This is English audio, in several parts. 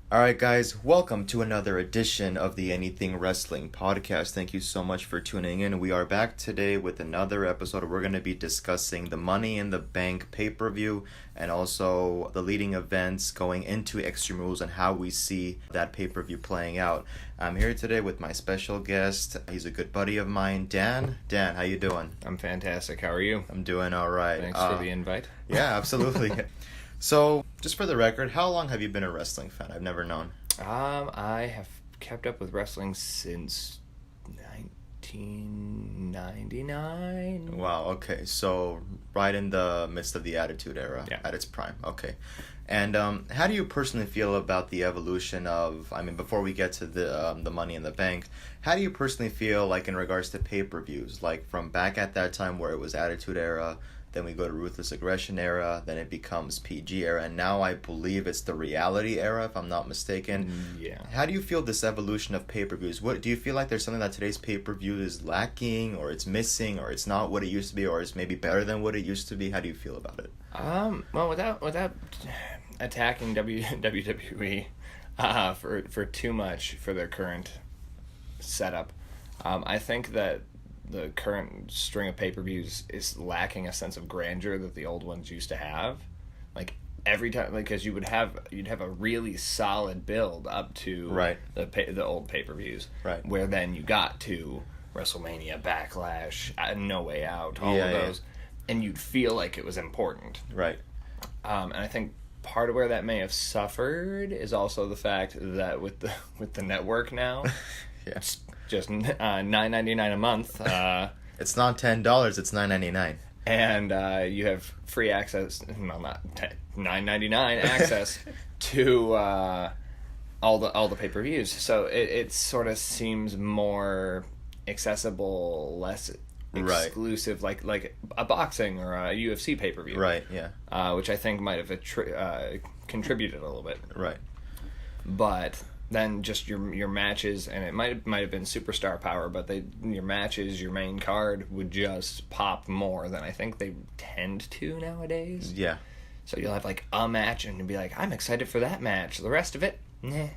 Alright, guys, welcome to another edition of the Anything Wrestling podcast. Thank you so much for tuning in. We are back today with another episode. We're going to be discussing the Money in the Bank pay-per-view and also the leading events going into Extreme Rules and how we see that pay-per-view playing out. I'm here today with my special guest. He's a good buddy of mine, Dan. Dan, how you doing? I'm fantastic. How are you? I'm doing all right. Thanks for the invite. Yeah, absolutely. So, just for the record, how long have you been a wrestling fan? I've never known. I have kept up with wrestling since 1999. Wow, okay. So, right in the midst of the Attitude Era, at its prime. Okay. And how do you personally feel about the evolution of, before we get to the Money in the Bank, how do you personally feel, like, in regards to pay-per-views? Like, from back at that time where it was Attitude Era, then we go to Ruthless Aggression Era, then it becomes PG Era, and now I believe it's the Reality Era, if I'm not mistaken. Yeah. How do you feel this evolution of pay-per-views? What do you feel like there's something that today's pay-per-view is lacking, or it's missing, or it's not what it used to be, or it's maybe better than what it used to be? How do you feel about it? Well, without attacking WWE for too much for their current setup, I think that the current string of pay-per-views is lacking a sense of grandeur that the old ones used to have. Like every time, because you'd have a really solid build up to the old pay-per-views, where then you got to WrestleMania, Backlash, No Way Out, all of those, and you'd feel like it was important, right? And I think part of where that may have suffered is also the fact that with the network now, it's just $9.99 a month. It's not $10; it's $9.99. And you have free access. Well, not $9.99 access to all the pay-per-views. So it sort of seems more accessible, less exclusive, like a boxing or a UFC pay-per-view. Right. Yeah. Which I think might have contributed a little bit. Right. But then just your matches, and it might have been superstar power, but your matches, your main card would just pop more than I think they tend to nowadays. Yeah. So you'll have like a match and you'll be like, I'm excited for that match. The rest of it, nah.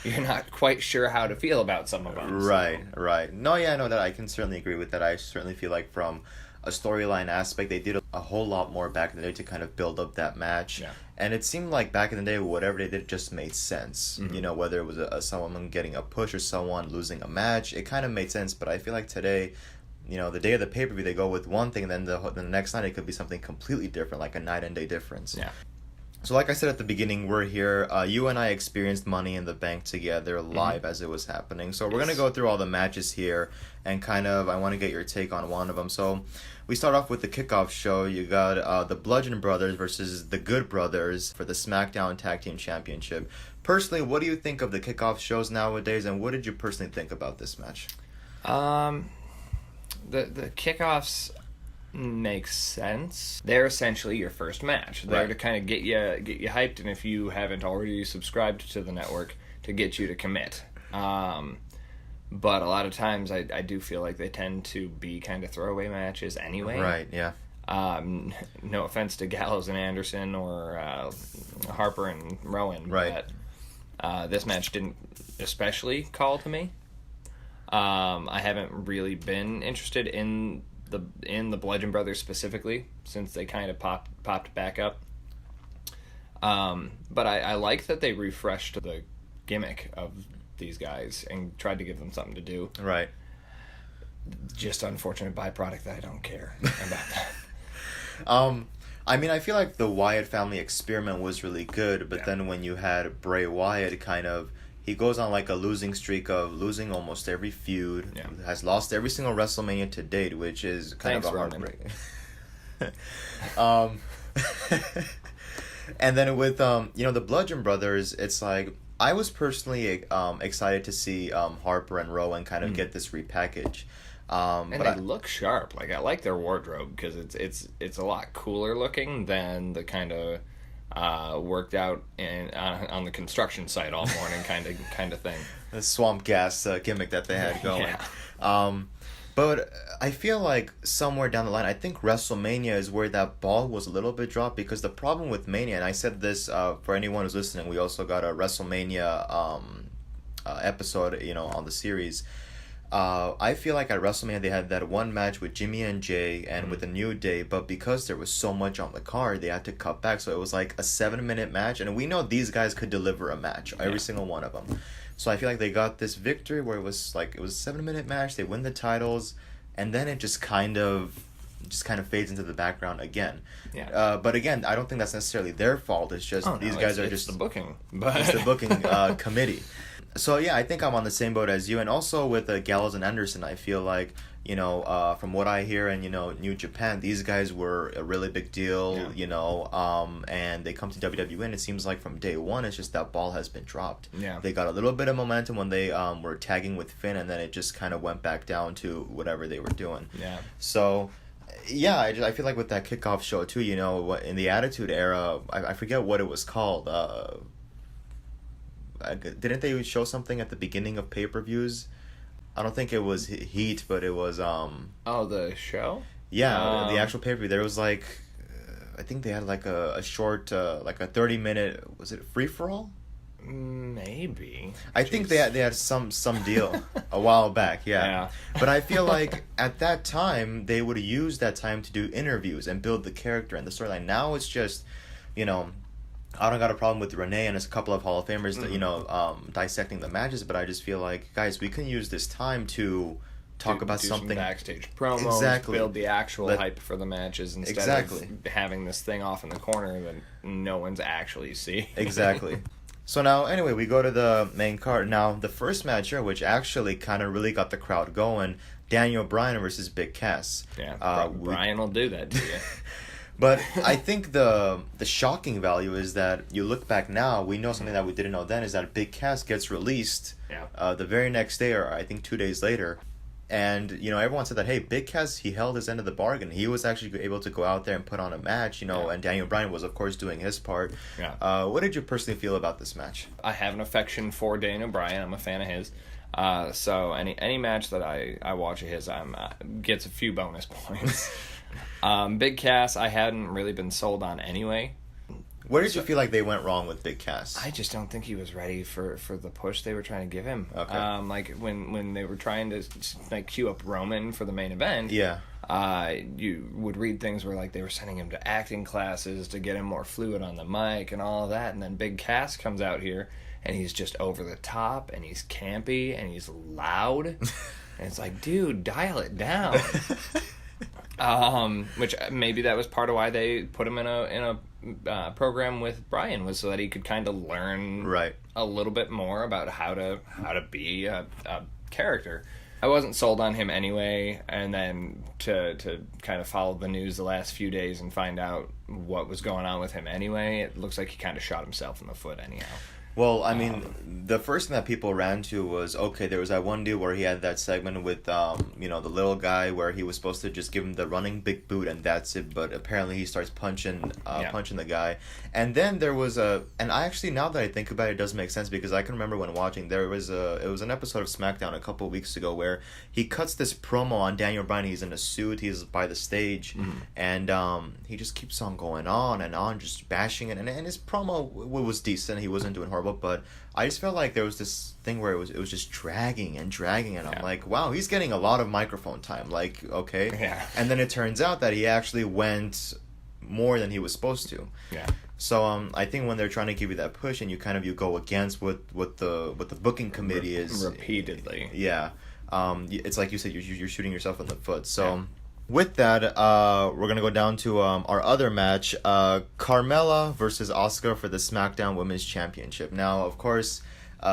You're not quite sure how to feel about some of them. Right. No, yeah, no, that I can certainly agree with that. I certainly feel like from a storyline aspect, they did a whole lot more back in the day to kind of build up that match. Yeah. And it seemed like back in the day, whatever they did just made sense. Mm-hmm. You know, whether it was someone getting a push or someone losing a match, it kind of made sense. But I feel like today, you know, the day of the pay-per-view, they go with one thing, and then the next night it could be something completely different, like a night and day difference. Yeah. So like I said at the beginning, we're here. You and I experienced Money in the Bank together live as it was happening. So we're going to go through all the matches here and kind of, I want to get your take on one of them. So we start off with the kickoff show. You got the Bludgeon Brothers versus the Good Brothers for the Smackdown Tag Team Championship. Personally, what do you think of the kickoff shows nowadays, and what did you personally think about this match? The kickoffs makes sense. They're essentially your first match. They're to kind of get you hyped, and if you haven't already subscribed to the network, to get you to commit. But a lot of times I do feel like they tend to be kind of throwaway matches anyway. Right, yeah. No offense to Gallows and Anderson or Harper and Rowan, but this match didn't especially call to me. I haven't really been interested in the Bludgeon Brothers specifically since they kind of popped back up. But I like that they refreshed the gimmick of these guys and tried to give them something to do. Right. Just unfortunate byproduct that I don't care about that. I feel like the Wyatt family experiment was really good, but then when you had Bray Wyatt he goes on like a losing streak of losing almost every feud, has lost every single WrestleMania to date, which is kind of a heartbreak. And then with the Bludgeon Brothers, it's like I was personally excited to see Harper and Rowan kind of get this repackage. And they look sharp. Like I like their wardrobe because it's a lot cooler looking than the kind of worked out on the construction site all morning kind of thing. The swamp gas gimmick that they had going. But I feel like somewhere down the line, I think WrestleMania is where that ball was a little bit dropped, because the problem with Mania, and I said this for anyone who's listening, we also got a WrestleMania episode, on the series. I feel like at WrestleMania they had that one match with Jimmy and Jay and with the New Day, but because there was so much on the card, they had to cut back. So it was like a 7-minute match, and we know these guys could deliver a match, every single one of them. So I feel like they got this victory where it was a 7-minute match. They win the titles, and then it just kind of fades into the background again. Yeah. But again, I don't think that's necessarily their fault. It's just these guys are just the booking. It's the booking committee. So yeah, I think I'm on the same boat as you, and also with Gallows and Anderson, I feel like from what I hear and New Japan, these guys were a really big deal, and they come to WWE, and it seems like from day one, it's just that ball has been dropped. Yeah, they got a little bit of momentum when they were tagging with Finn, and then it just kind of went back down to whatever they were doing. Yeah. So. Yeah, I feel like with that kickoff show too, in the Attitude Era, I forget what it was called. Didn't they show something at the beginning of pay-per-views? I don't think it was Heat, but it was the show? Yeah, the actual pay-per-view. There was I think they had a short a 30-minute, was it Free for All? Maybe. I think they had some deal a while back, yeah. But I feel like at that time they would use that time to do interviews and build the character and the storyline. Now it's just, I don't got a problem with Renee and a couple of Hall of Famers that, dissecting the matches, but I just feel like, guys, we can use this time to talk about something. Some backstage promos, build the actual hype for the matches instead of having this thing off in the corner that no one's actually seeing. Exactly. So now, anyway, we go to the main card. Now, the first match here, which actually kind of really got the crowd going, Daniel Bryan versus Big Cass. Yeah, Bryan will do that to you. But I think the shocking value is that you look back now, we know something that we didn't know then, is that Big Cass gets released the very next day, or I think 2 days later. And, everyone said that, hey, Big Cass, he held his end of the bargain. He was actually able to go out there and put on a match, and Daniel Bryan was, of course, doing his part. Yeah. What did you personally feel about this match? I have an affection for Daniel Bryan. I'm a fan of his. So any match that I watch of his gets a few bonus points. Big Cass, I hadn't really been sold on anyway. Where did you feel like they went wrong with Big Cass? I just don't think he was ready for the push they were trying to give him. Okay. When they were trying to queue up Roman for the main event. Yeah. You would read things where they were sending him to acting classes to get him more fluid on the mic and all of that, and then Big Cass comes out here and he's just over the top and he's campy and he's loud, and it's like, dude, dial it down. Which maybe that was part of why they put him in a program with Bryan, was so that he could kind of learn a little bit more about how to be a character. I wasn't sold on him anyway, and then to kind of follow the news the last few days and find out what was going on with him anyway, it looks like he kind of shot himself in the foot anyhow. Well, I mean, the first thing that people ran to was, okay, there was that one deal where he had that segment with, the little guy where he was supposed to just give him the running big boot and that's it, but apparently he starts punching the guy. And then there was and I actually, now that I think about it, it does make sense, because I can remember when watching, it was an episode of Smackdown a couple of weeks ago where he cuts this promo on Daniel Bryan. He's in a suit, he's by the stage, and he just keeps on going on and on, just bashing it, and his promo was decent, he wasn't doing horrible, but I just felt like there was this thing where it was just dragging, and I'm like, wow, he's getting a lot of microphone time, okay. Yeah. And then it turns out that he actually went more than he was supposed to. Yeah. So I think when they're trying to give you that push and you go against what the booking committee is repeatedly. Yeah. It's like you said, you're shooting yourself in the foot. So with that, we're going to go down to our other match, Carmella versus Asuka for the SmackDown Women's Championship. Now, of course,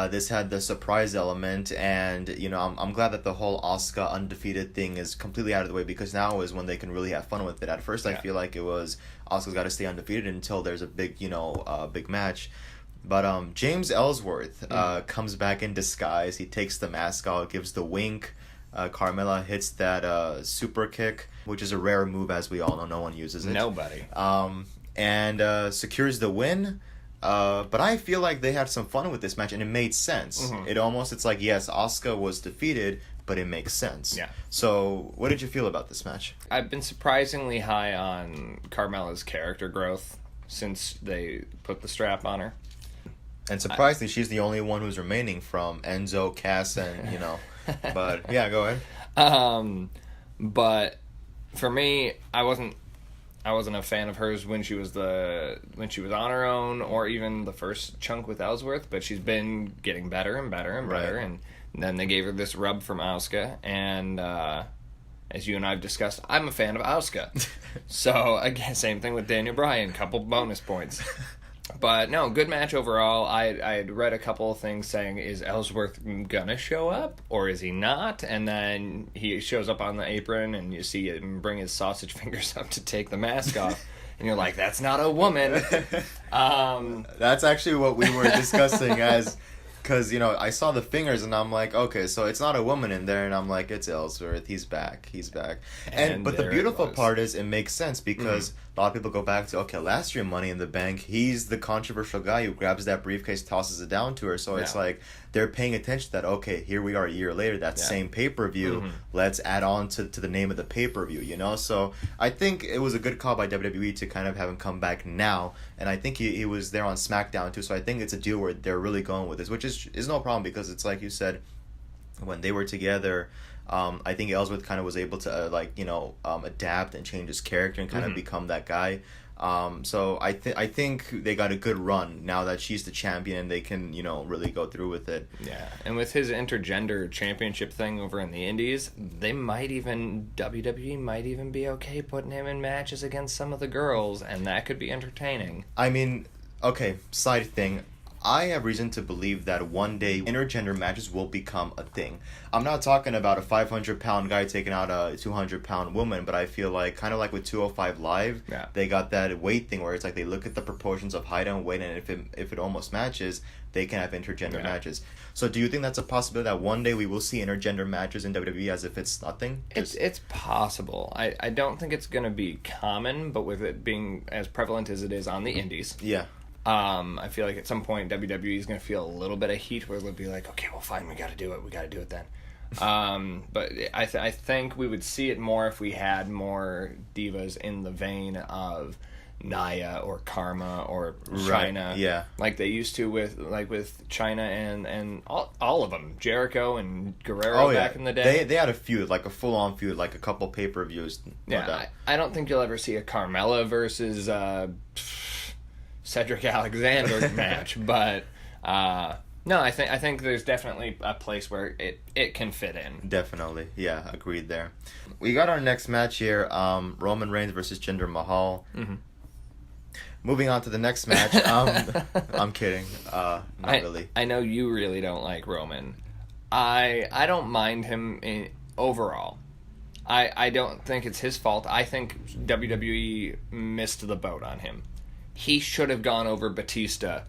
this had the surprise element, and, I'm glad that the whole Asuka undefeated thing is completely out of the way, because now is when they can really have fun with it. At first, I feel like it was Asuka's got to stay undefeated until there's a big, big match. But James Ellsworth comes back in disguise. He takes the mask off, gives the wink. Carmella hits that super kick, which is a rare move, as we all know. No one uses it. Nobody. And secures the win. But I feel like they had some fun with this match, and it made sense. Mm-hmm. It's like, yes, Asuka was defeated, but it makes sense. Yeah. So, what did you feel about this match? I've been surprisingly high on Carmella's character growth since they put the strap on her. And surprisingly, she's the only one who's remaining from Enzo, Cass, and, But, yeah, go ahead. But for me, I wasn't a fan of hers when she was on her own, or even the first chunk with Ellsworth, but she's been getting better and better and better, and then they gave her this rub from Asuka, and as you and I have discussed, I'm a fan of Asuka. So, again, same thing with Daniel Bryan, couple bonus points. But, no, good match overall. I had read a couple of things saying, is Ellsworth gonna show up, or is he not? And then he shows up on the apron, and you see him bring his sausage fingers up to take the mask off. And you're like, that's not a woman. That's actually what we were discussing because, I saw the fingers and I'm like, okay, so it's not a woman in there, and I'm like, it's Ellsworth, he's back. But the beautiful part is it makes sense because a lot of people go back to, okay, last year Money in the Bank, he's the controversial guy who grabs that briefcase, tosses it down to her, so it's like they're paying attention to that, okay, here we are a year later, that same pay-per-view, let's add on to the name of the pay-per-view, So I think it was a good call by WWE to kind of have him come back now, and I think he was there on Smackdown too, so I think it's a deal where they're really going with this, which is no problem because it's like you said, when they were together, I think Ellsworth kind of was able to adapt and change his character and kind of become that guy. So I think they got a good run now that she's the champion and they can really go through with it. Yeah, and with his intergender championship thing over in the Indies, WWE might even be okay putting him in matches against some of the girls, and that could be entertaining. I mean, okay, side thing. I have reason to believe that one day intergender matches will become a thing. I'm not talking about a 500-pound guy taking out a 200-pound woman, but I feel like, kind of like with 205 Live, they got that weight thing where it's like they look at the proportions of height and weight, and if it almost matches, they can have intergender matches. So do you think that's a possibility that one day we will see intergender matches in WWE as if it's nothing? It's possible. I don't think it's going to be common, but with it being as prevalent as it is on the Indies. Yeah. I feel like at some point WWE is going to feel a little bit of heat where they'll be like, okay, well, fine, we got to do it then. But I think we would see it more if we had more divas in the vein of Naya or Karma or China, like they used to with China and all of them, Jericho and Guerrero back in the day. They had a feud, like a full on feud, like a couple pay-per-views. I don't think you'll ever see a Carmella versus Cedric Alexander match, but no, I think there's definitely a place where it can fit in. Definitely, yeah, agreed there. We got our next match here, Roman Reigns versus Jinder Mahal. Moving on to the next match. I'm kidding. Not really. I know you really don't like Roman. I don't mind him overall. I don't think it's his fault. I think WWE missed the boat on him. He should have gone over Batista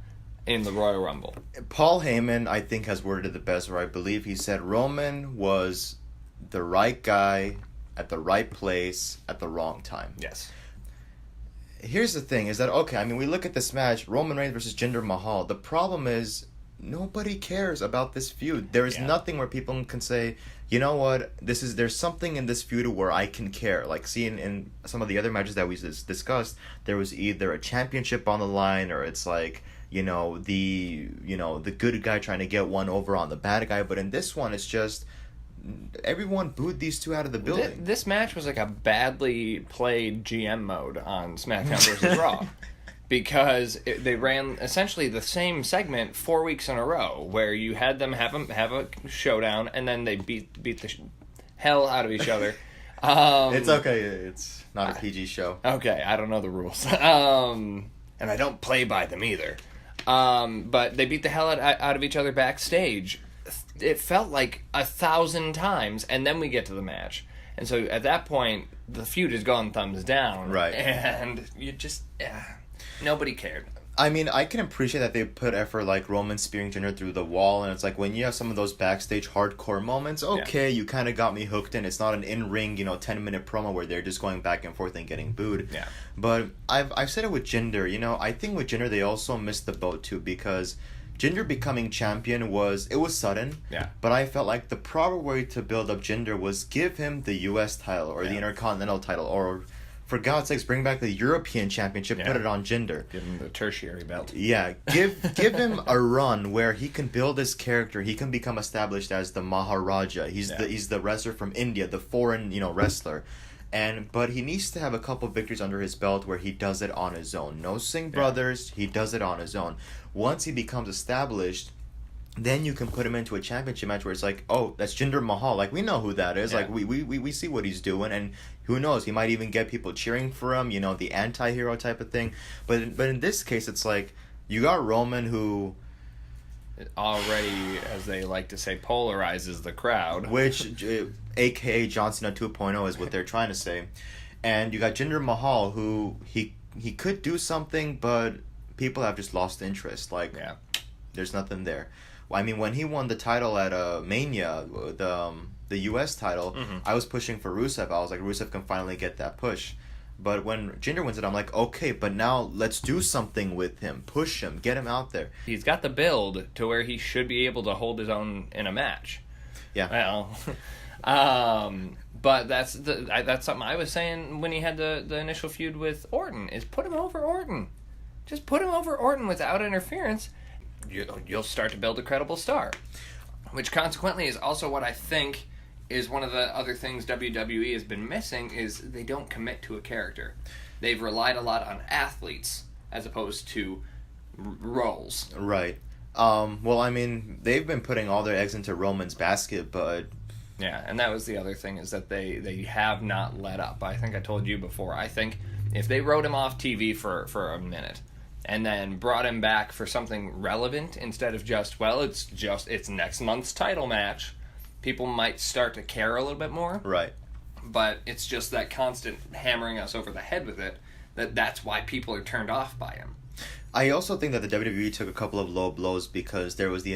in the Royal Rumble. Paul Heyman, I think, has worded it the best, where I believe he said Roman was the right guy at the right place at the wrong time. Yes. Here's the thing, is that, okay, I mean, we look at this match, Roman Reigns versus Jinder Mahal. The problem is, nobody cares about this feud. There is nothing where people can say, you know what, there's something in this feud where I can care. Like, see, in some of the other matches that we discussed, there was either a championship on the line, or it's like, the good guy trying to get one over on the bad guy. But in this one, it's just everyone booed these two out of the building. This match was like a badly played GM mode on SmackDown versus Raw. Because they ran essentially the same segment 4 weeks in a row, where you had them have a showdown, and then they beat the hell out of each other. It's okay. It's not a PG show. Okay, I don't know the rules, and I don't play by them either. But they beat the hell out of each other backstage. It felt like 1,000 times, and then we get to the match. And so at that point, the feud has gone thumbs down. Right. And you just... nobody cared. I mean, I can appreciate that they put effort, like Roman spearing Jinder through the wall, and it's like when you have some of those backstage hardcore moments, okay, you kind of got me hooked in. It's not an in-ring, 10-minute promo where they're just going back and forth and getting booed. Yeah. But I've said it with Jinder, I think with Jinder they also missed the boat too, because Jinder becoming champion was sudden. Yeah. But I felt like the proper way to build up Jinder was give him the U.S. title or the Intercontinental title, or for God's sakes, bring back the European Championship, put it on Jinder. Give him the tertiary belt. Yeah, give him a run where he can build his character. He can become established as the Maharaja. He's the wrestler from India, the foreign wrestler. But he needs to have a couple victories under his belt where he does it on his own. No Singh brothers, he does it on his own. Once he becomes established, then you can put him into a championship match where it's like, oh, that's Jinder Mahal. Like, we know who that is. Yeah. Like, we see what he's doing, and who knows, he might even get people cheering for him, the anti-hero type of thing. But in this case, it's like, you got Roman who already, as they like to say, polarizes the crowd. Which, a.k.a. John Cena 2.0 is what they're trying to say. And you got Jinder Mahal, who he could do something, but people have just lost interest. Like, there's nothing there. Well, I mean, when he won the title at Mania, the U.S. title, I was pushing for Rusev. I was like, Rusev can finally get that push. But when Jinder wins it, I'm like, okay, but now let's do something with him. Push him. Get him out there. He's got the build to where he should be able to hold his own in a match. Yeah. Well, but that's something I was saying when he had the initial feud with Orton, is put him over Orton. Just put him over Orton without interference. You'll start to build a credible star. Which consequently is also what I think is one of the other things WWE has been missing, is they don't commit to a character. They've relied a lot on athletes as opposed to roles. Right. Well, I mean, they've been putting all their eggs into Roman's basket, but... Yeah, and that was the other thing, is that they have not let up. I think I told you before. I think if they wrote him off TV for a minute and then brought him back for something relevant instead of just it's next month's title match, people might start to care a little bit more. Right. But it's just that constant hammering us over the head with it, that's why people are turned off by him. I also think that the WWE took a couple of low blows because there was the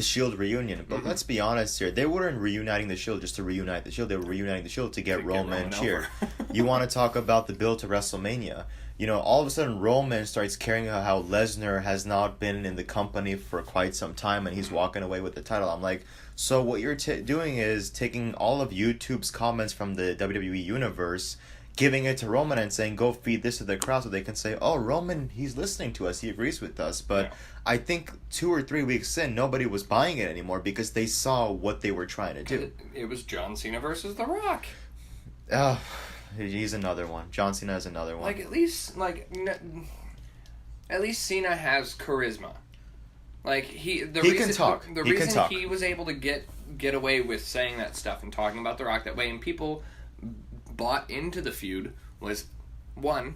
Shield reunion. But let's be honest here, they weren't reuniting the Shield just to reunite the Shield. They were reuniting the Shield to get Roman cheered. You want to talk about the build to WrestleMania. All of a sudden Roman starts caring about how Lesnar has not been in the company for quite some time and he's walking away with the title. I'm like, so what you're doing is taking all of YouTube's comments from the WWE universe, giving it to Roman and saying, go feed this to the crowd so they can say, oh, Roman, he's listening to us, he agrees with us. But I think 2 or 3 weeks in, nobody was buying it anymore because they saw what they were trying to do. It was John Cena versus The Rock. He's another one. John Cena is another one. At least Cena has charisma. He can talk. The reason he was able to get away with saying that stuff and talking about The Rock that way, and people bought into the feud, was, one,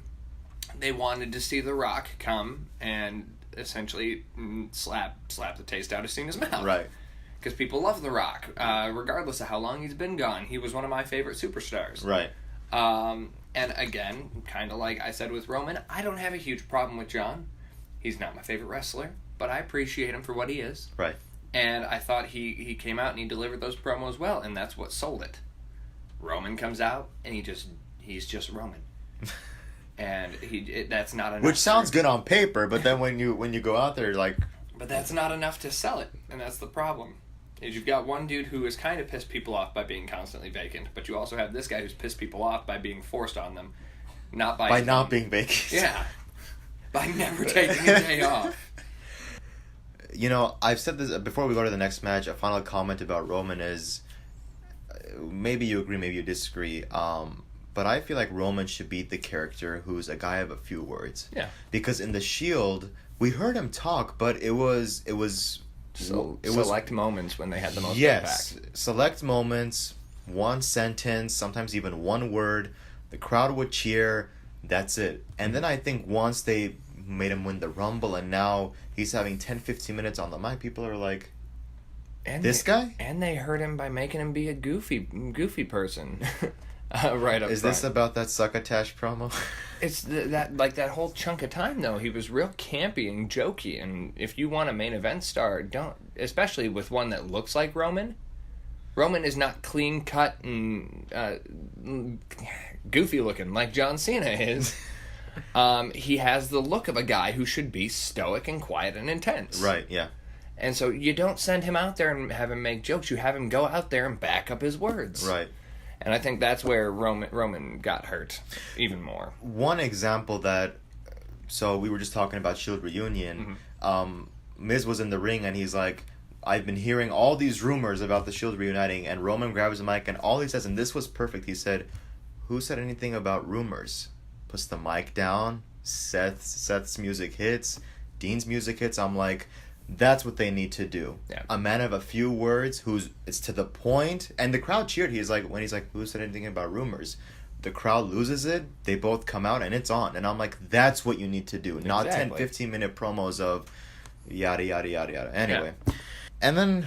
they wanted to see The Rock come and essentially slap the taste out of Cena's mouth. Right. Because people love The Rock, regardless of how long he's been gone. He was one of my favorite superstars. Right. And again, kind of like I said with Roman, I don't have a huge problem with John. He's not my favorite wrestler, but I appreciate him for what he is. Right. And I thought he came out and he delivered those promos well, and that's what sold it. Roman comes out and he's just Roman. And that's not enough. Which sounds good on paper, but then when you go out there, like... But that's not enough to sell it, and that's the problem. Is you've got one dude who has kind of pissed people off by being constantly vacant, but you also have this guy who's pissed people off by being forced on them, not being vacant. Yeah, by never taking a day off. I've said this before we go to the next match. A final comment about Roman is, maybe you agree, maybe you disagree. But I feel like Roman should be the character who's a guy of a few words. Yeah. Because in the Shield, we heard him talk, but it was select moments when they had the most impact. Yes, select moments, one sentence, sometimes even one word. The crowd would cheer. That's it. And then I think once they made him win the Rumble and now he's having 10, 15 minutes on the mic, people are like, guy? And they hurt him by making him be a goofy person. Right up Is front. This about that succotash promo? It's that whole chunk of time, though. He was real campy and jokey, and if you want a main event star, don't, especially with one that looks like Roman. Roman is not clean cut and goofy looking like John Cena is. he has the look of a guy who should be stoic and quiet and intense. Right, yeah. And so you don't send him out there and have him make jokes. You have him go out there and back up his words. Right. And I think that's where Roman got hurt even more. One example that... So we were just talking about Shield reunion. Miz was in the ring and he's like, I've been hearing all these rumors about the Shield reuniting, and Roman grabs the mic and all he says, and this was perfect, he said, who said anything about rumors? Puts the mic down, Seth's music hits, Dean's music hits. I'm like, that's what they need to do. Yeah. A man of a few words it's to the point, and the crowd cheered. He's like, who said anything about rumors? The crowd loses it, they both come out and it's on. And I'm like, that's what you need to do. Not 10, 15-minute promos of yada, yada, yada, yada. Anyway. Yeah. And then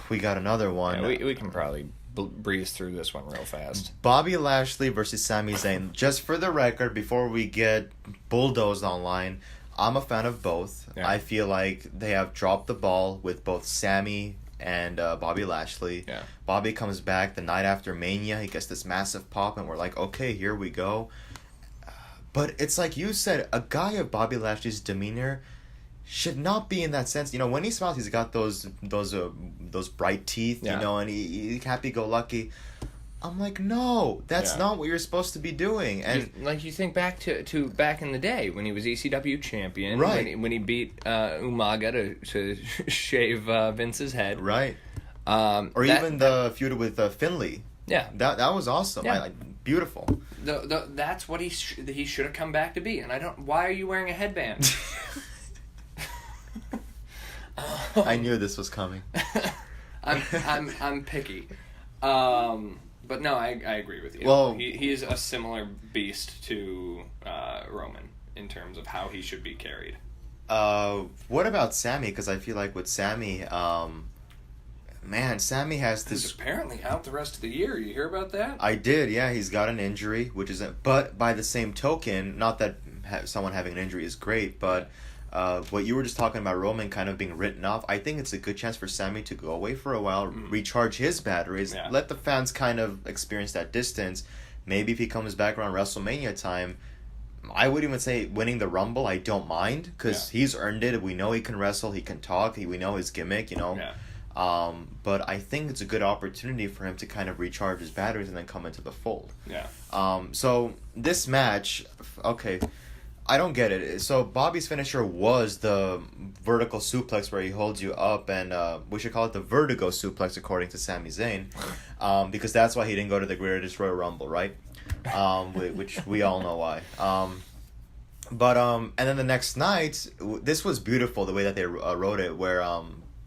we got another one. Yeah, we can probably breeze through this one real fast. Bobby Lashley versus Sami Zayn. Just for the record, before we get bulldozed online, I'm a fan of both. Yeah. I feel like they have dropped the ball with both Sami and Bobby Lashley. Yeah. Bobby comes back the night after Mania. He gets this massive pop, and we're like, okay, here we go. But it's like you said, a guy of Bobby Lashley's demeanor should not be in that sense. You know, when he smiles, he's got those bright teeth, you know, and he happy-go-lucky. I'm like, no, that's not what you're supposed to be doing. And you think back to back in the day when he was ECW champion, right? When he beat Umaga to shave Vince's head, right? Even the feud with Finlay. Yeah, that was awesome. Yeah. Beautiful. That's what he should have come back to be. And I don't. Why are you wearing a headband? I knew this was coming. I'm picky. But no, I agree with you. Well, he is a similar beast to Roman in terms of how he should be carried. What about Sami? Because I feel like with Sami, Sami has this... He's apparently out the rest of the year. You hear about that? I did, yeah. He's got an injury, which isn't... But by the same token, not that someone having an injury is great, but... what you were just talking about, Roman kind of being written off, I think it's a good chance for Sami to go away for a while, recharge his batteries, let the fans kind of experience that distance. Maybe if he comes back around WrestleMania time, I would even say winning the Rumble, I don't mind, because he's earned it. We know he can wrestle, he can talk, we know his gimmick, you know. Yeah. But I think it's a good opportunity for him to kind of recharge his batteries and then come into the fold. Yeah. So this match, okay... I don't get it. So Bobby's finisher was the vertical suplex where he holds you up, and we should call it the vertigo suplex according to Sami Zayn, because that's why he didn't go to the Greatest Royal Rumble, right? Which we all know why. And then the next night, this was beautiful the way that they wrote it, where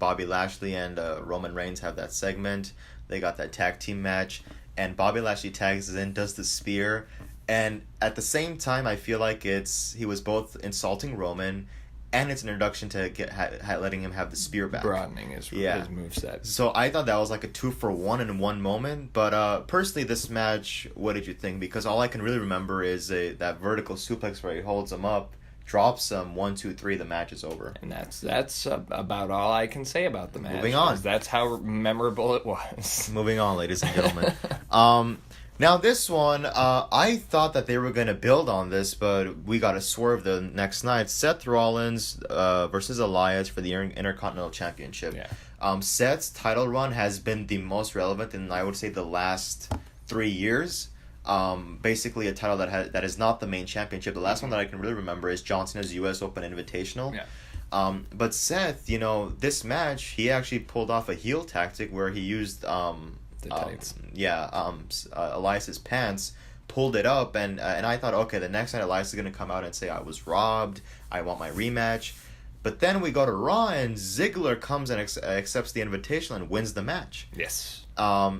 Bobby Lashley and Roman Reigns have that segment. They got that tag team match, and Bobby Lashley tags in, does the spear. And at the same time, I feel like he was both insulting Roman, and it's an introduction to letting him have the spear back, broadening his moveset. So I thought that was like a 2-for-1 in one moment. But personally, this match, what did you think? Because all I can really remember is that vertical suplex where he holds him up, drops him, 1, 2, 3, the match is over. And that's about all I can say about the match. Moving on. That's how memorable it was. Moving on, ladies and gentlemen. Now this one, I thought that they were going to build on this, but we got a swerve the next night. Seth Rollins versus Elias for the Intercontinental Championship. Yeah. Seth's title run has been the most relevant in, I would say, the last 3 years. Basically a title that is not the main championship. The last one that I can really remember is John Cena's U.S. Open Invitational. Yeah. But Seth, this match, he actually pulled off a heel tactic where he used... Elias's pants, pulled it up, and I thought, okay, the next night Elias is going to come out and say, I was robbed, I want my rematch. But then we go to Raw, and Ziggler comes and accepts the invitation and wins the match. Yes.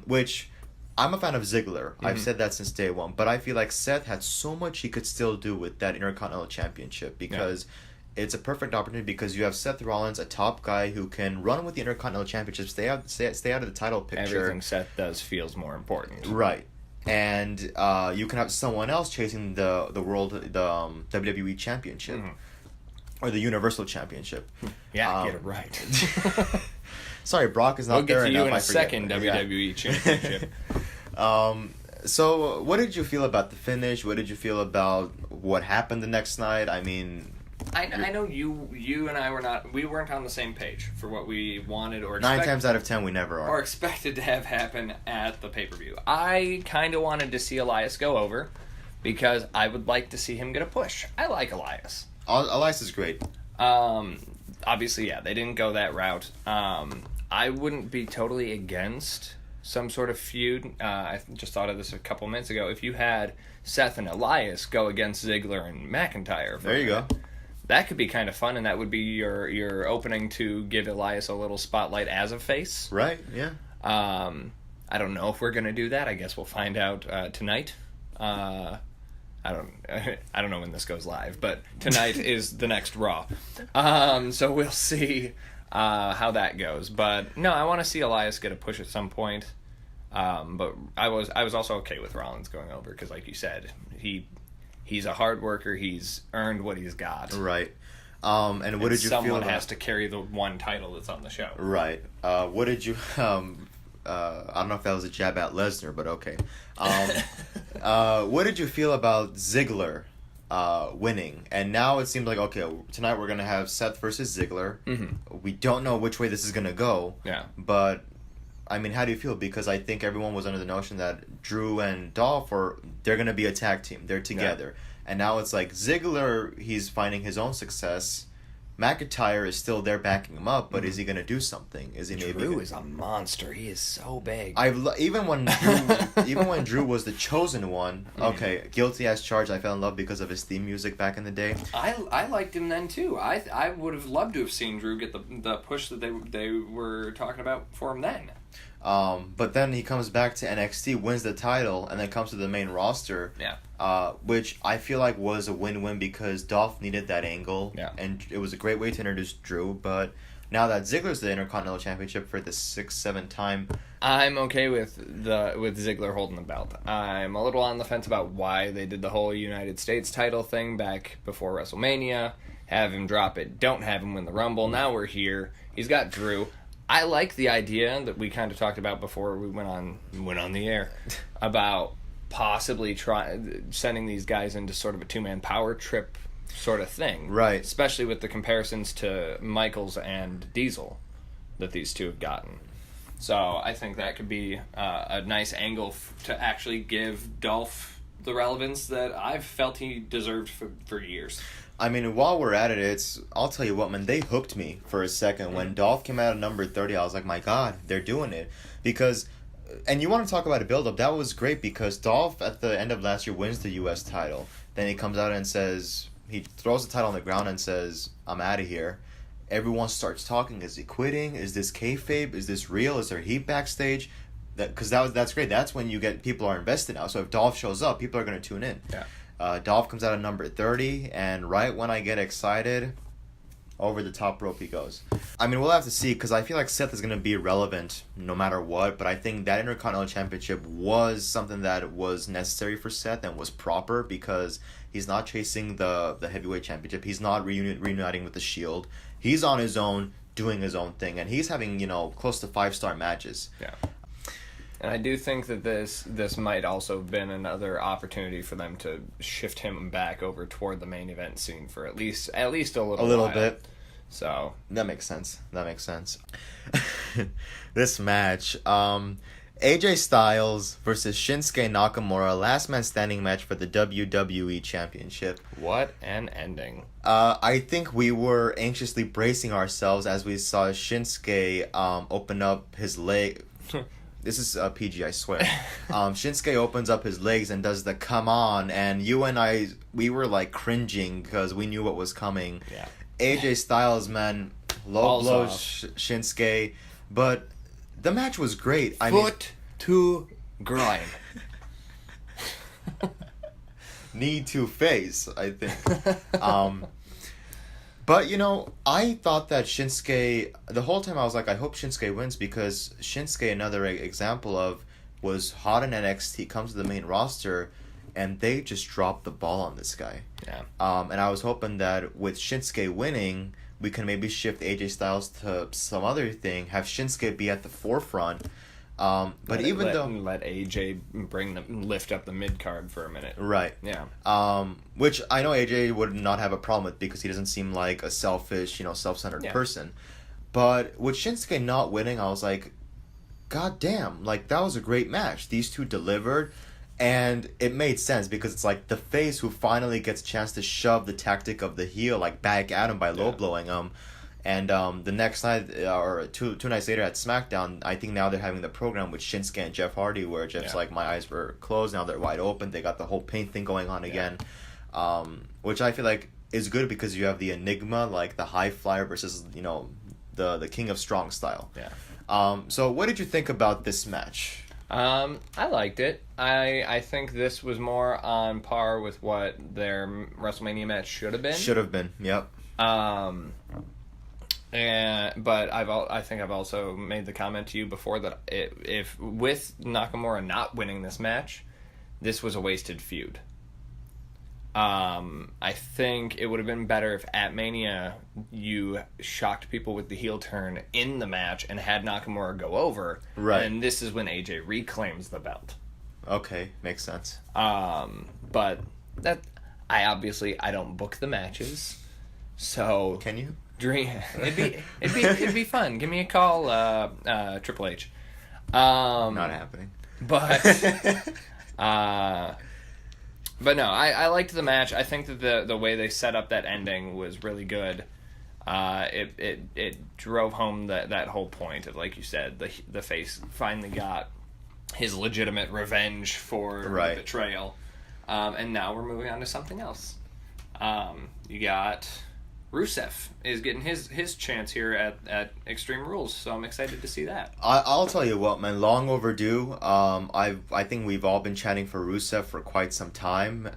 Which, I'm a fan of Ziggler. Mm-hmm. I've said that since day one. But I feel like Seth had so much he could still do with that Intercontinental Championship, because... Yeah. It's a perfect opportunity because you have Seth Rollins, a top guy who can run with the Intercontinental Championship, stay out of the title picture. Everything Seth does feels more important. Right. And you can have someone else chasing the WWE Championship. Mm-hmm. Or the Universal Championship. Yeah, get it right. Sorry, Brock is not there enough. We'll get to you in a second, WWE Championship. So, what did you feel about the finish? What did you feel about what happened the next night? I mean, I know you and I weren't on the same page for what we wanted or 9 times out of 10 we never are. Or expected to have happen at the pay-per-view. I kind of wanted to see Elias go over because I would like to see him get a push. I like Elias. Elias is great. Obviously, yeah, they didn't go that route. I wouldn't be totally against some sort of feud. I just thought of this a couple minutes ago. If you had Seth and Elias go against Ziggler and McIntyre. There you go. That could be kind of fun, and that would be your opening to give Elias a little spotlight as a face. Right, yeah. I don't know if we're going to do that. I guess we'll find out tonight. I don't know when this goes live, but tonight is the next Raw. So we'll see how that goes. But no, I want to see Elias get a push at some point. But I was also okay with Rollins going over because, like you said, he's a hard worker. He's earned what he's got. Right. And what did you feel about... Someone has to carry the one title that's on the show. Right. What did you... I don't know if that was a jab at Lesnar, but okay. What did you feel about Ziggler winning? And now it seems like, okay, tonight we're going to have Seth versus Ziggler. Mm-hmm. We don't know which way this is going to go. Yeah. But, I mean, how do you feel? Because I think everyone was under the notion that Drew and Dolph they're going to be a tag team. They're together. Yeah. And now it's like Ziggler, he's finding his own success. McIntyre is still there backing him up, but is he going to do something? Is he maybe? Drew is a monster. He is so big. Even when Drew was the chosen one, okay, guilty as charged. I fell in love because of his theme music back in the day. I liked him then too. I would have loved to have seen Drew get the push that they were talking about for him then. But then he comes back to NXT, wins the title, and then comes to the main roster. Yeah. Which I feel like was a win-win because Dolph needed that angle. Yeah. And it was a great way to introduce Drew. But now that Ziggler's the Intercontinental Championship for the 6-7 time, I'm okay with Ziggler holding the belt. I'm a little on the fence about why they did the whole United States title thing back before WrestleMania. Have him drop it. Don't have him win the Rumble. Now we're here. He's got Drew. I like the idea that we kind of talked about before we went on the air about possibly sending these guys into sort of a two-man power trip sort of thing. Right. Especially with the comparisons to Michaels and Diesel that these two have gotten. So I think that could be a nice angle to actually give Dolph the relevance that I've felt he deserved for years. I mean, while we're at it, I'll tell you what, man, they hooked me for a second. When Dolph came out at number 30, I was like, my God, they're doing it. Because, and you want to talk about a build-up, that was great because Dolph, at the end of last year, wins the U.S. title. Then he comes out and says, he throws the title on the ground and says, I'm out of here. Everyone starts talking. Is he quitting? Is this kayfabe? Is this real? Is there heat backstage? Because that's great. That's when you get people are invested now. So if Dolph shows up, people are going to tune in. Yeah. Dolph comes out at number 30, and right when I get excited, over the top rope he goes. I mean, we'll have to see, because I feel like Seth is going to be relevant no matter what, but I think that Intercontinental Championship was something that was necessary for Seth and was proper, because he's not chasing the Heavyweight Championship. He's not reuniting with the Shield. He's on his own, doing his own thing, and he's having, close to 5-star matches. Yeah. And I do think that this might also have been another opportunity for them to shift him back over toward the main event scene for at least a little bit. So that makes sense. This match, AJ Styles versus Shinsuke Nakamura, last man standing match for the WWE Championship. What an ending. I think we were anxiously bracing ourselves as we saw Shinsuke open up his leg. This is PG, I swear. Shinsuke opens up his legs and does the come on, and you and I, we were like cringing because we knew what was coming. Yeah. AJ Styles, man, low blow Shinsuke, but the match was great. Foot to groin. Knee to face, I think. But, I thought that Shinsuke, the whole time I was like, I hope Shinsuke wins, because Shinsuke, another example of, was hot in NXT, comes to the main roster, and they just dropped the ball on this guy. Yeah. And I was hoping that with Shinsuke winning, we can maybe shift AJ Styles to some other thing, have Shinsuke be at the forefront, But even though let AJ lift up the mid card for a minute, right? Yeah. Which I know AJ would not have a problem with because he doesn't seem like a selfish, self-centered person. But with Shinsuke not winning, I was like, God damn, like that was a great match. These two delivered. And it made sense because it's like the face who finally gets a chance to shove the tactic of the heel like back at him by low blowing him. And the next night or two nights later at SmackDown, I think now they're having the program with Shinsuke and Jeff Hardy where Jeff's like, my eyes were closed, now they're wide open. They got the whole paint thing going on again, which I feel like is good because you have the Enigma, like the high flyer versus the King of Strong style. Yeah. So what did you think about this match? I liked it. I think this was more on par with what their WrestleMania match should have been. Should have been, yep. But I think I've also made the comment to you before that if with Nakamura not winning this match, this was a wasted feud. I think it would have been better if at Mania you shocked people with the heel turn in the match and had Nakamura go over. Right. And this is when AJ reclaims the belt. Okay, makes sense. But that I don't book the matches, so can you? It'd be fun. Give me a call, Triple H. Not happening. But no, I liked the match. I think that the way they set up that ending was really good. It drove home that whole point of, like you said, the face finally got his legitimate revenge for the betrayal. And now we're moving on to something else. You got Rusev is getting his chance here at Extreme Rules, so I'm excited to see that. I'll tell you what, man, long overdue. I think we've all been chatting for Rusev for quite some time.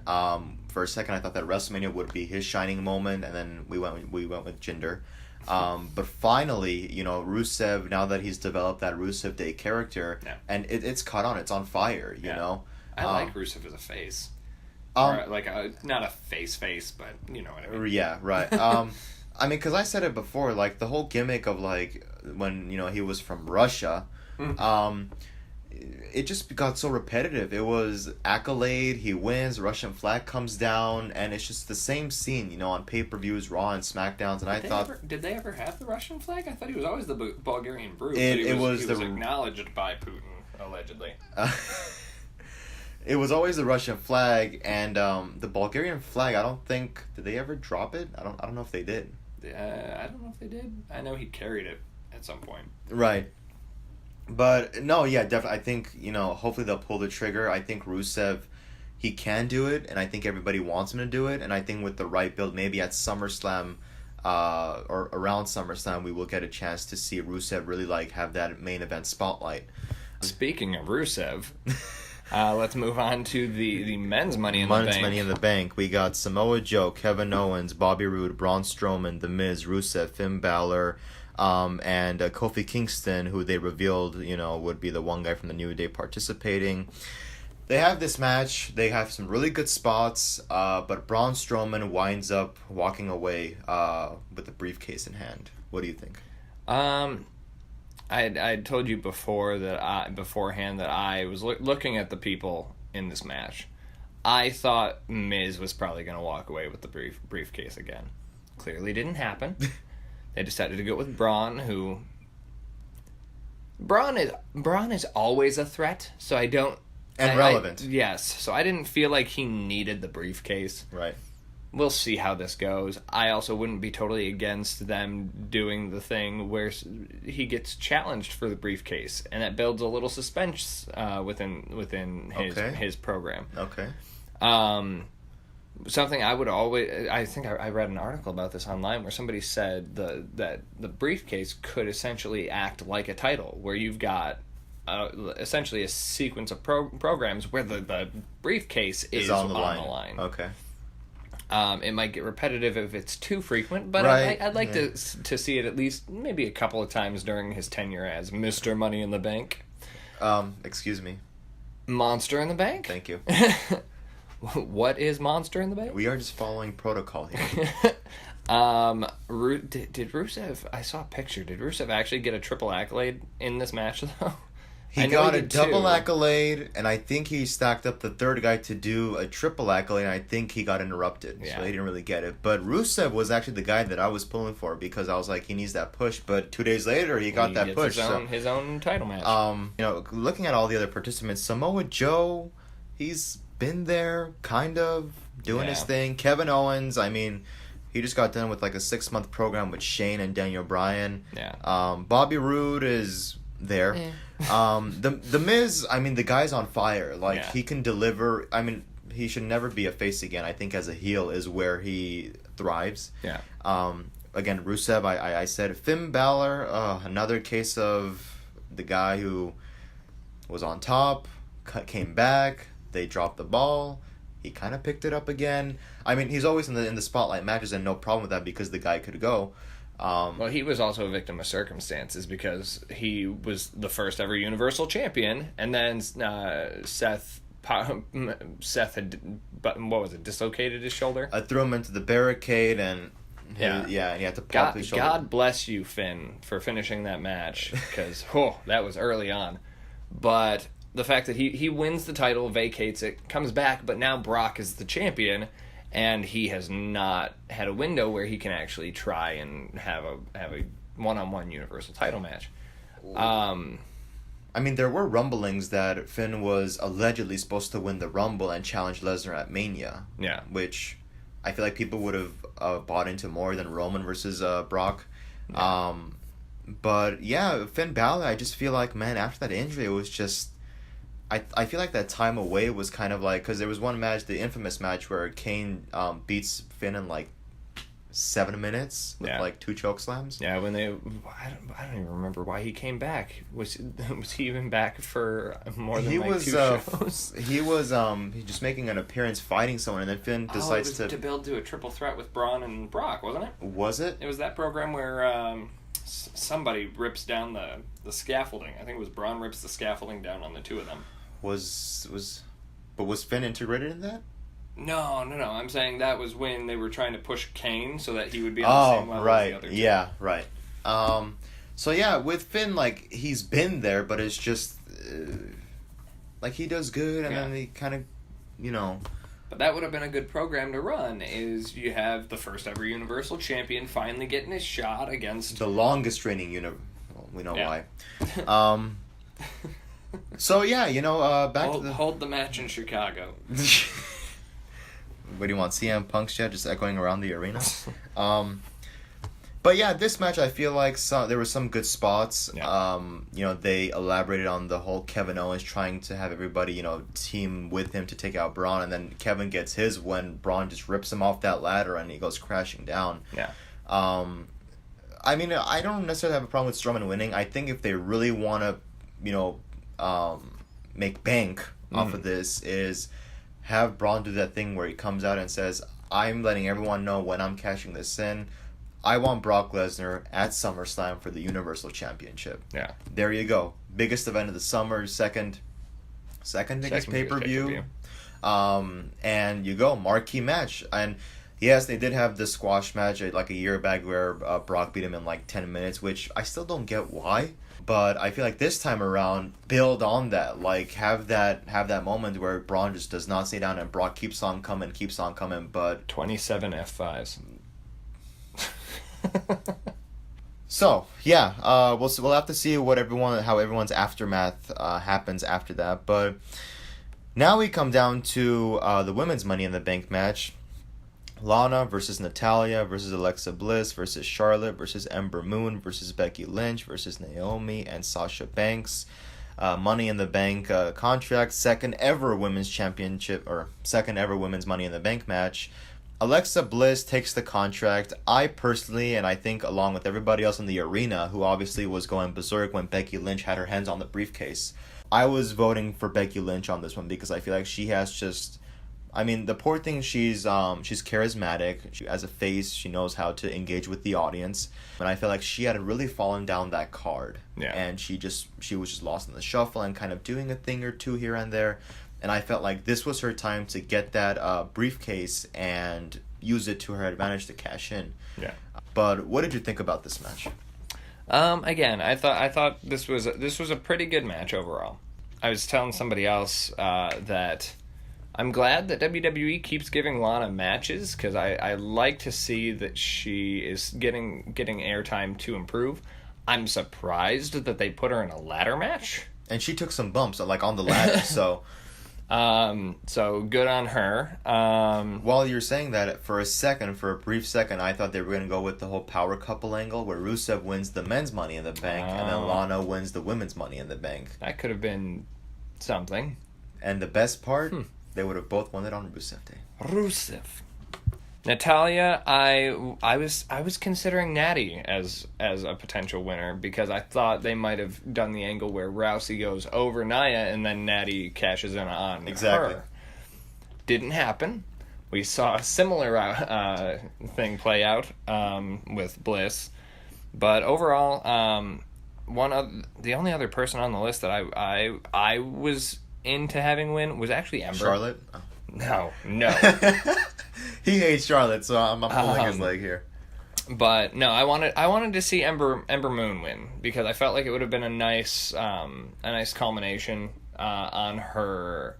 For a second, I thought that WrestleMania would be his shining moment, and then we went with Jinder. But finally, Rusev, now that he's developed that Rusev Day character, and it's caught on, it's on fire, you know. I like Rusev as a face. Like not a face, but you know what I mean. Yeah, right. I mean, because I said it before, like the whole gimmick of like when he was from Russia, it just got so repetitive. It was accolade, he wins, Russian flag comes down, and it's just the same scene, on pay-per-views, Raw and Smackdowns. And did they ever have the Russian flag? I thought he was always the Bulgarian brute. He was acknowledged by Putin, allegedly. It was always the Russian flag, and the Bulgarian flag. I don't think did they ever drop it. I don't know if they did. I don't know if they did. I know he carried it at some point. Right, but no, yeah, definitely. I think hopefully they'll pull the trigger. I think Rusev, he can do it, and I think everybody wants him to do it. And I think with the right build, maybe at SummerSlam, or around SummerSlam, we will get a chance to see Rusev really have that main event spotlight. Speaking of Rusev. Let's move on to the men's Money in the Bank. Men's Money in the Bank. We got Samoa Joe, Kevin Owens, Bobby Roode, Braun Strowman, The Miz, Rusev, Finn Balor, and Kofi Kingston, who they revealed, would be the one guy from the New Day participating. They have this match. They have some really good spots, but Braun Strowman winds up walking away with the briefcase in hand. What do you think? I told you beforehand that I was looking at the people in this match. I thought Miz was probably going to walk away with the briefcase again. Clearly didn't happen. They decided to go with Braun, who... Braun is always a threat, so I don't... And relevant. Yes, so I didn't feel like he needed the briefcase. Right. We'll see how this goes. I also wouldn't be totally against them doing the thing where he gets challenged for the briefcase, and that builds a little suspense within his program. Okay. Something I would always... I think I read an article about this online where somebody said that the briefcase could essentially act like a title, where you've got essentially a sequence of programs where the briefcase is on the line. Okay. It might get repetitive if it's too frequent, but right. I'd like to see it at least maybe a couple of times during his tenure as Mr. Money in the Bank. Excuse me. Monster in the Bank? Thank you. What is Monster in the Bank? We are just following protocol here. Did Rusev... I saw a picture. Did Rusev actually get a triple accolade in this match, though? He got a double accolade, and I think he stacked up the third guy to do a triple accolade, and I think he got interrupted, so he didn't really get it. But Rusev was actually the guy that I was pulling for because I was like, he needs that push. But 2 days later, he got that push. His own title match. Looking at all the other participants, Samoa Joe, he's been there, kind of, doing his thing. Kevin Owens, I mean, he just got done with like a 6-month program with Shane and Daniel Bryan. Yeah. Bobby Roode is there. The Miz, I mean, the guy's on fire. Like, he can deliver. I mean, he should never be a face again. I think as a heel is where he thrives. Yeah. Again, Rusev, I said. Finn Balor, another case of the guy who was on top, came back, they dropped the ball, he kind of picked it up again. I mean, he's always in the spotlight matches, and no problem with that because the guy could go. Well, he was also a victim of circumstances because he was the first ever Universal Champion, and then Seth had, what was it, dislocated his shoulder? I threw him into the barricade, and he had to pop his shoulder. God bless you, Finn, for finishing that match, because that was early on. But the fact that he wins the title, vacates it, comes back, but now Brock is the champion, and he has not had a window where he can actually try and have a one-on-one Universal title match. I mean, there were rumblings that Finn was allegedly supposed to win the Rumble and challenge Lesnar at Mania. Yeah. Which I feel like people would have bought into more than Roman versus Brock. Yeah. But yeah, Finn Balor, I just feel like, man, after that injury, it was just... I feel like that time away was kind of like... Because there was one match, the infamous match, where Kane beats Finn in like 7 minutes with like 2 choke slams. Yeah, when they... I don't even remember why he came back. Was he even back for more than 2 shows? He was just making an appearance fighting someone, and then Finn decides to build to a triple threat with Braun and Brock, wasn't it? Was it? It was that program where somebody rips down the scaffolding. I think it was Braun rips the scaffolding down on the two of them. But was Finn integrated in that? No. I'm saying that was when they were trying to push Kane so that he would be on the same level as the other two. Yeah, right. So yeah, with Finn, like, he's been there, but it's just like he does good, and then he kind of, But that would have been a good program to run. Is you have the first ever Universal Champion finally getting his shot against the longest reigning we know why. So yeah, back to the hold the match in Chicago. What do you want, CM Punk's chat just echoing around the arena? But yeah, this match I feel like there were some good spots. Yeah. They elaborated on the whole Kevin Owens trying to have everybody team with him to take out Braun, and then Kevin gets his when Braun just rips him off that ladder and he goes crashing down. Yeah. I mean, I don't necessarily have a problem with Strowman winning. I think if they really want to, make bank off of this, is have Braun do that thing where he comes out and says, I'm letting everyone know when I'm cashing this in. I want Brock Lesnar at SummerSlam for the Universal Championship. Yeah. There you go. Biggest event of the summer, second biggest pay-per-view. And you go, marquee match. And yes, they did have the squash match like a year back where Brock beat him in like 10 minutes, which I still don't get why. But I feel like this time around, build on that. Like, have that moment where Braun just does not stay down and Brock keeps on coming, but... 27 F5s. So, yeah, we'll have to see how everyone's aftermath happens after that. But now we come down to the women's Money in the Bank match. Lana versus Natalya versus Alexa Bliss versus Charlotte versus Ember Moon versus Becky Lynch versus Naomi and Sasha Banks. Money in the Bank contract, second ever women's Money in the Bank match. Alexa Bliss takes the contract. I personally, and I think along with everybody else in the arena, who obviously was going berserk when Becky Lynch had her hands on the briefcase, I was voting for Becky Lynch on this one because I feel like she has just... I mean, the poor thing, she's charismatic. As a face, she knows how to engage with the audience. And I feel like she had really fallen down that card. Yeah. And she was just lost in the shuffle and kind of doing a thing or two here and there. And I felt like this was her time to get that briefcase and use it to her advantage to cash in. Yeah. But what did you think about this match? Again, I thought this was a pretty good match overall. I was telling somebody else that I'm glad that WWE keeps giving Lana matches, because I like to see that she is getting airtime to improve. I'm surprised that they put her in a ladder match. And she took some bumps, like, on the ladder, so... So good on her. While you're saying that, for a brief second, I thought they were going to go with the whole power couple angle, where Rusev wins the men's Money in the Bank, and then Lana wins the women's Money in the Bank. That could have been something. And the best part, they would have both won it on Rusev Day. Rusev. Natalya, I was considering Natty as a potential winner, because I thought they might have done the angle where Rousey goes over Naya and then Natty cashes in on her. Didn't happen. We saw a similar thing play out with Bliss, but overall, the only other person on the list that I was into having win was actually Ember. Charlotte? Oh. No. He hates Charlotte, so I'm pulling his leg here. But no, I wanted to see Ember Moon win, because I felt like it would have been a nice culmination on her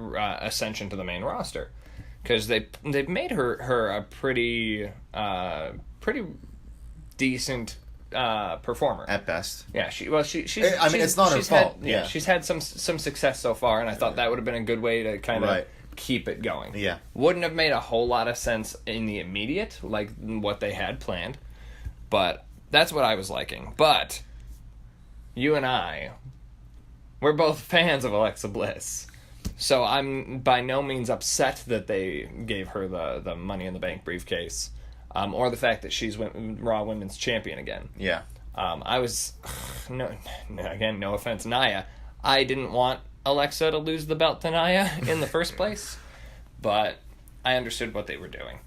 ascension to the main roster, because they've made her a pretty decent performer at best. Yeah, she's. I mean, it's not her fault. Yeah, she's had some success so far, and I thought that would have been a good way to kind of keep it going. Yeah. Wouldn't have made a whole lot of sense in the immediate, like what they had planned, but that's what I was liking. But you and I, we're both fans of Alexa Bliss, so I'm by no means upset that they gave her the Money in the Bank briefcase, or the fact that she's Raw Women's Champion again. Yeah. I was, no offense, Naya, I didn't want Alexa to lose the belt to Naya in the first place, but I understood what they were doing.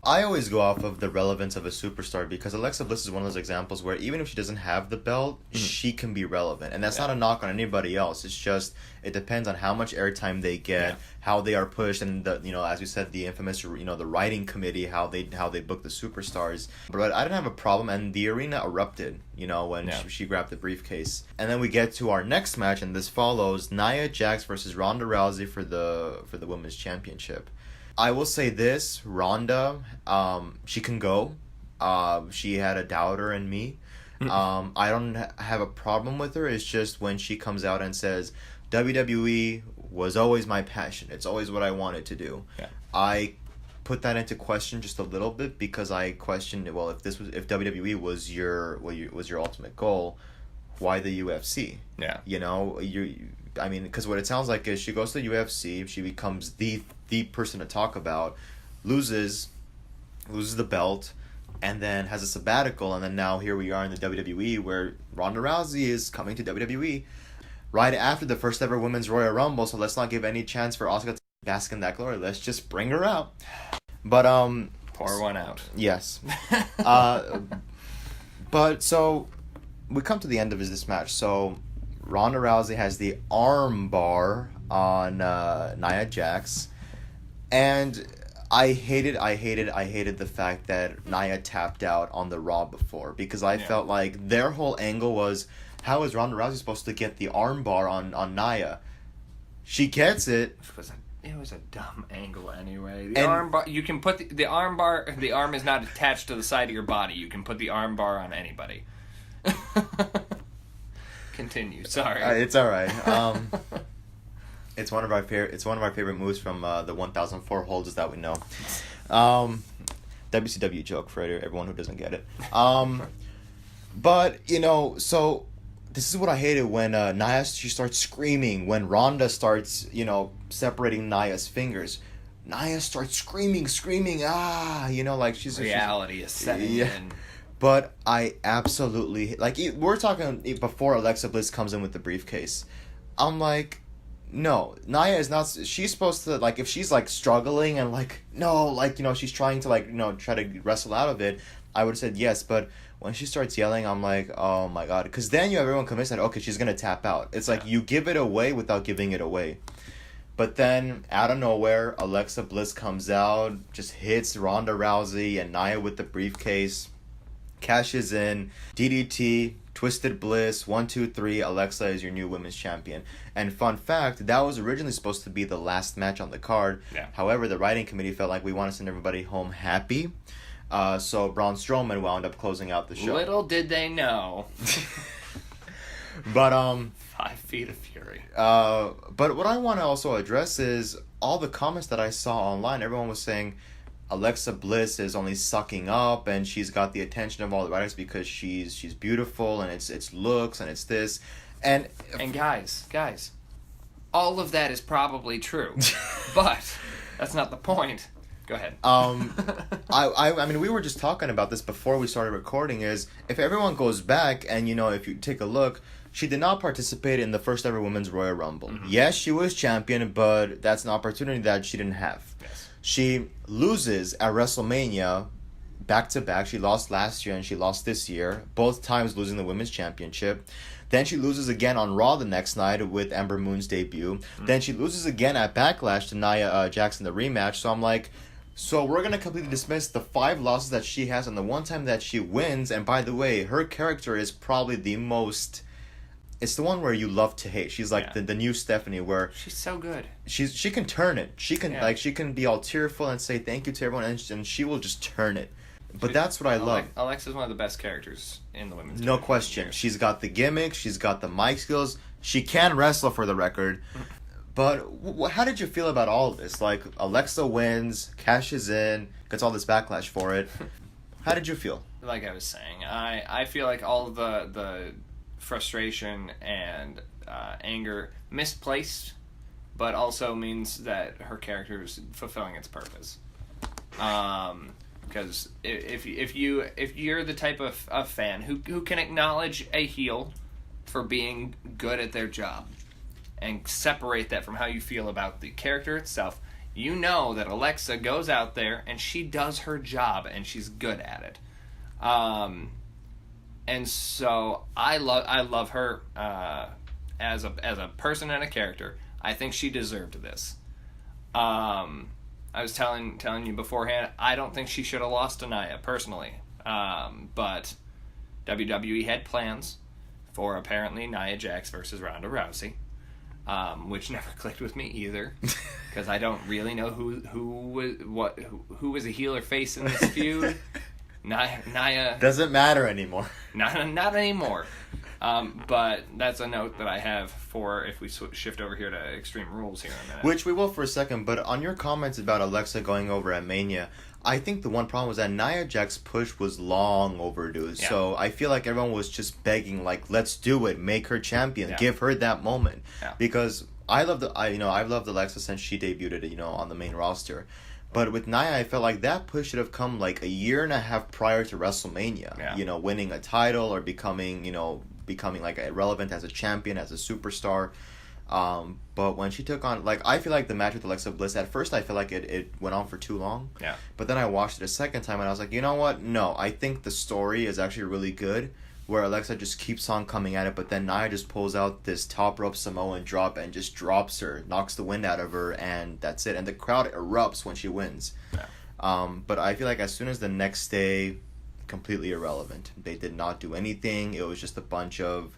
I always go off of the relevance of a superstar, because Alexa Bliss is one of those examples where even if she doesn't have the belt, she can be relevant. And that's not a knock on anybody else. It's just, it depends on how much airtime they get, how they are pushed, and as we said, the infamous, the writing committee, how they book the superstars. But I didn't have a problem, and the arena erupted, when she grabbed the briefcase. And then we get to our next match, and this follows Nia Jax versus Ronda Rousey for the Women's Championship. I will say this, Ronda, she can go. She had a doubter in me. I don't have a problem with her. It's just when she comes out and says, WWE was always my passion. It's always what I wanted to do. Yeah. I put that into question just a little bit, because I questioned, well, if WWE was your ultimate goal, why the UFC? Yeah. Because what it sounds like is she goes to the UFC, she becomes the person to talk about, loses the belt, and then has a sabbatical, and then now here we are in the WWE, where Ronda Rousey is coming to WWE right after the first ever Women's Royal Rumble, so let's not give any chance for Asuka to bask in that glory. Let's just bring her out. But pour one out. Yes. But so we come to the end of this match. So Ronda Rousey has the arm bar on Nia Jax, and I hated the fact that Nia tapped out on the Raw before, because I felt like their whole angle was, how is Ronda Rousey supposed to get the arm bar on Nia? She gets it. It was a dumb angle anyway. The arm bar, you can put the arm bar, the arm is not attached to the side of your body. You can put the arm bar on anybody. Continue. Sorry. It's all right. It's one of our favorite moves from the 1004 holds that we know. WCW joke for everyone who doesn't get it. But so this is what I hated when Nia, she starts screaming when Ronda starts separating Nia's fingers. Nia starts screaming, like she's reality is setting in. But I absolutely, we're talking before Alexa Bliss comes in with the briefcase. I'm like, no, Nia is not, she's supposed to, if she's, struggling and, she's trying to, try to wrestle out of it, I would have said yes, but when she starts yelling, I'm like, oh my god, because then you have everyone convinced that, okay, she's going to tap out. It's like, you give it away without giving it away. But then, out of nowhere, Alexa Bliss comes out, just hits Ronda Rousey and Nia with the briefcase. cashes in, DDT, Twisted Bliss, 1, 2, 3, Alexa is your new women's champion. And fun fact, that was originally supposed to be the last match on the card. Yeah. However, the writing committee felt like we want to send everybody home happy. So Braun Strowman wound up closing out the show. Little did they know. But 5 feet of fury. But what I want to also address is all the comments that I saw online. Everyone was saying Alexa Bliss is only sucking up, and she's got the attention of all the writers because she's beautiful, and it's looks, and it's this, and guys, all of that is probably true, but that's not the point. Go ahead. I mean, we were just talking about this before we started recording. Is if everyone goes back and if you take a look, she did not participate in the first ever Women's Royal Rumble. Mm-hmm. Yes, she was champion, but that's an opportunity that she didn't have. Yes. She loses at WrestleMania back to back. She lost last year and she lost this year, both times losing the Women's Championship. Then she loses again on Raw the next night with Ember Moon's debut. Mm-hmm. Then she loses again at Backlash to Nia Jax in the rematch. So I'm like, so we're going to completely dismiss the 5 losses that she has and the one time that she wins. And by the way, her character is probably the most... It's the one where you love to hate. She's like the new Stephanie, where she's so good. She can turn it. She can she can be all tearful and say thank you to everyone, and she will just turn it. But that's what I love. Alexa's one of the best characters in the women's. No question. She's got the gimmick. She's got the mic skills. She can wrestle, for the record. But how did you feel about all of this? Like, Alexa wins, cashes in, gets all this backlash for it. How did you feel? Like I was saying, I feel like all of the frustration and anger misplaced, but also means that her character is fulfilling its purpose. Because if you're the type of fan who can acknowledge a heel for being good at their job and separate that from how you feel about the character itself, you know that Alexa goes out there and she does her job and she's good at it. And so I love her as a person and a character. I think she deserved this. I was telling you beforehand, I don't think she should have lost to Naya, personally. But WWE had plans for apparently Nia Jax versus Ronda Rousey, which never clicked with me either, because I don't really know who was a heel or face in this feud. Naya doesn't matter anymore. Not anymore. But that's a note that I have for if we shift over here to Extreme Rules here in a minute. Which we will for a second, but on your comments about Alexa going over at Mania, I think the one problem was that Nia Jax's push was long overdue. Yeah. So I feel like everyone was just begging, like, let's do it, make her champion, give her that moment. Yeah. Because I've loved Alexa since she debuted, on the main roster. But with Nia, I felt like that push should have come like a year and a half prior to WrestleMania. Yeah. Winning a title or becoming like relevant as a champion, as a superstar. But when she took on, like, I feel like the match with Alexa Bliss, at first I feel like it went on for too long. Yeah. But then I watched it a second time and I was like, you know what? No, I think the story is actually really good, where Alexa just keeps on coming at it, but then Nia just pulls out this top rope Samoan drop and just drops her, knocks the wind out of her, and that's it. And the crowd erupts when she wins. Yeah. But I feel like as soon as the next day, completely irrelevant. They did not do anything. It was just a bunch of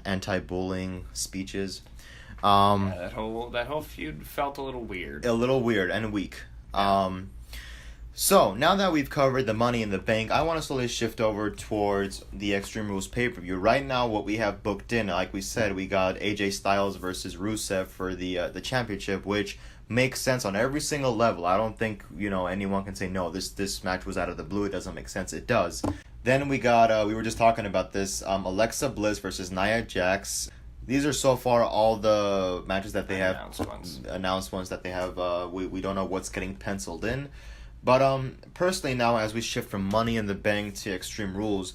anti-bullying speeches. That whole feud felt a little weird. A little weird and weak. Yeah. So, now that we've covered the Money in the Bank, I want to slowly shift over towards the Extreme Rules pay-per-view. Right now, what we have booked in, like we said, we got AJ Styles versus Rusev for the championship, which makes sense on every single level. I don't think, anyone can say, no, this match was out of the blue, it doesn't make sense. It does. Then we got, we were just talking about this, Alexa Bliss versus Nia Jax. These are so far all the matches that they have. Announced ones that they have. We don't know what's getting penciled in. But personally now, as we shift from Money in the Bank to Extreme Rules,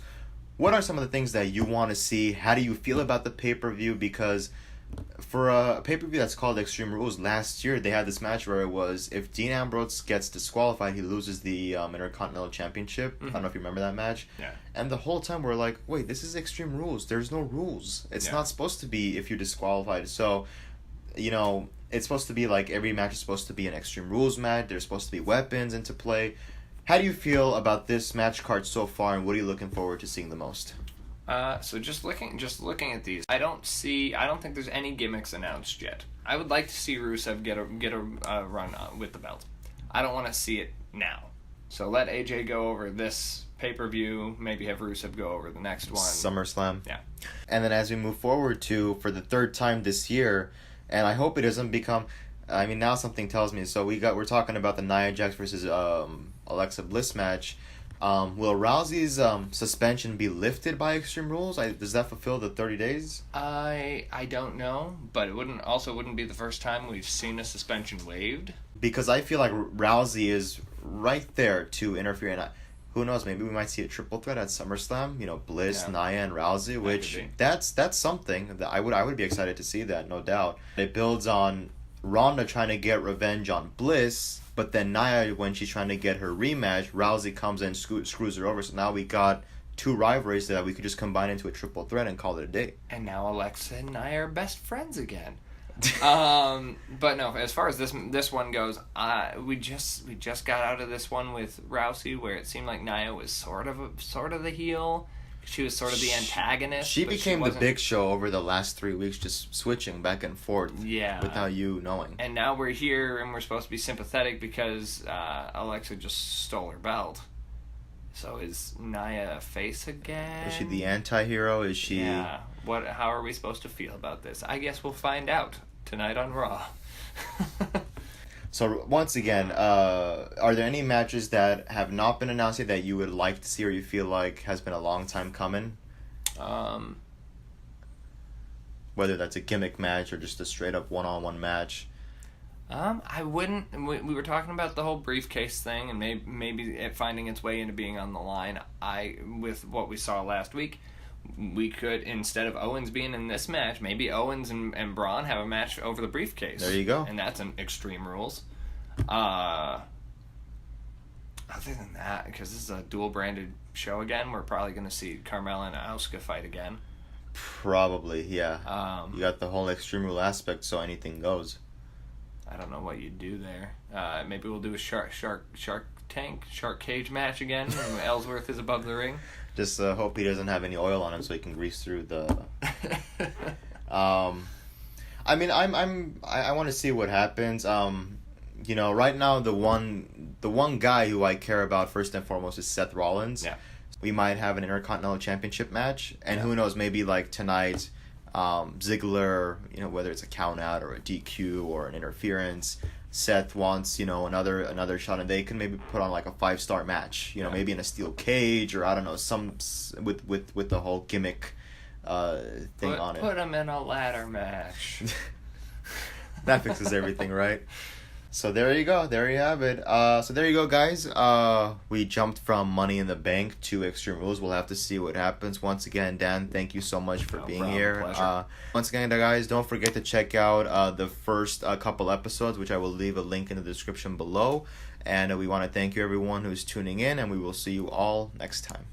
what are some of the things that you want to see? How do you feel about the pay-per-view? Because for a pay-per-view that's called Extreme Rules, last year they had this match where it was, if Dean Ambrose gets disqualified, he loses the Intercontinental Championship. Mm-hmm. I don't know if you remember that match. Yeah. And the whole time we're like, wait, this is Extreme Rules. There's no rules. It's not supposed to be if you're disqualified. So, it's supposed to be like every match is supposed to be an Extreme Rules match. There's supposed to be weapons into play. How do you feel about this match card so far, and what are you looking forward to seeing the most? So just looking at these, I don't think there's any gimmicks announced yet. I would like to see Rusev get a run with the belt. I don't want to see it now. So let AJ go over this pay-per-view, maybe have Rusev go over the next one. SummerSlam. Yeah. And then as we move forward for the third time this year, and I hope it doesn't become, I mean, now something tells me, so we're talking about the Nia Jax versus Alexa Bliss match. Will Rousey's suspension be lifted by Extreme Rules? Does that fulfill the 30 days? I don't know, but it wouldn't be the first time we've seen a suspension waived. Because I feel like Rousey is right there to interfere, and who knows, maybe we might see a triple threat at SummerSlam. You know, Bliss, Naya, and Rousey, which that's something that I would be excited to see that, no doubt. It builds on Ronda trying to get revenge on Bliss, but then Naya, when she's trying to get her rematch, Rousey comes in and screws her over. So now we got two rivalries that we could just combine into a triple threat and call it a day. And now Alexa and Naya are best friends again. But no, as far as this one goes, we just got out of this one with Rousey where it seemed like Naya was sort of the heel. She was sort of the antagonist. She became the Big Show over the last 3 weeks, just switching back and forth. Yeah. Without you knowing. And now we're here and we're supposed to be sympathetic because Alexa just stole her belt. So is Naya a face again? Is she the anti-hero? Is she... Yeah. How are we supposed to feel about this? I guess we'll find out tonight on Raw. So, once again, are there any matches that have not been announced yet that you would like to see or you feel like has been a long time coming? Whether that's a gimmick match or just a straight-up one-on-one match. I wouldn't... We were talking about the whole briefcase thing and maybe it finding its way into being on the line. With what we saw last week, we could, instead of Owens being in this match, maybe Owens and Braun have a match over the briefcase. There you go. And that's an Extreme Rules. Other than that, because this is a dual-branded show again, we're probably going to see Carmella and Asuka fight again. Probably, yeah. You got the whole Extreme Rule aspect, so anything goes. I don't know what you'd do there. Maybe we'll do a shark cage match again, and Ellsworth is above the ring. Just hope he doesn't have any oil on him so he can grease through the... I mean, I want to see what happens. You know, right now the one guy who I care about first and foremost is Seth Rollins. Yeah. We might have an Intercontinental Championship match, and who knows, maybe like tonight, Ziggler, you know, whether it's a count out or a DQ or an interference, Seth wants, you know, another shot, and they can maybe put on like a 5-star match, you know, maybe in a steel cage or I don't know, some with the whole gimmick thing on it. Put them in a ladder match. That fixes everything, right? So there you go. There you have it. So there you go, guys. We jumped from Money in the Bank to Extreme Rules. We'll have to see what happens. Once again, Dan, thank you so much for being here. Pleasure. Once again, guys, don't forget to check out the first couple episodes, which I will leave a link in the description below. And we want to thank you, everyone who's tuning in, and we will see you all next time.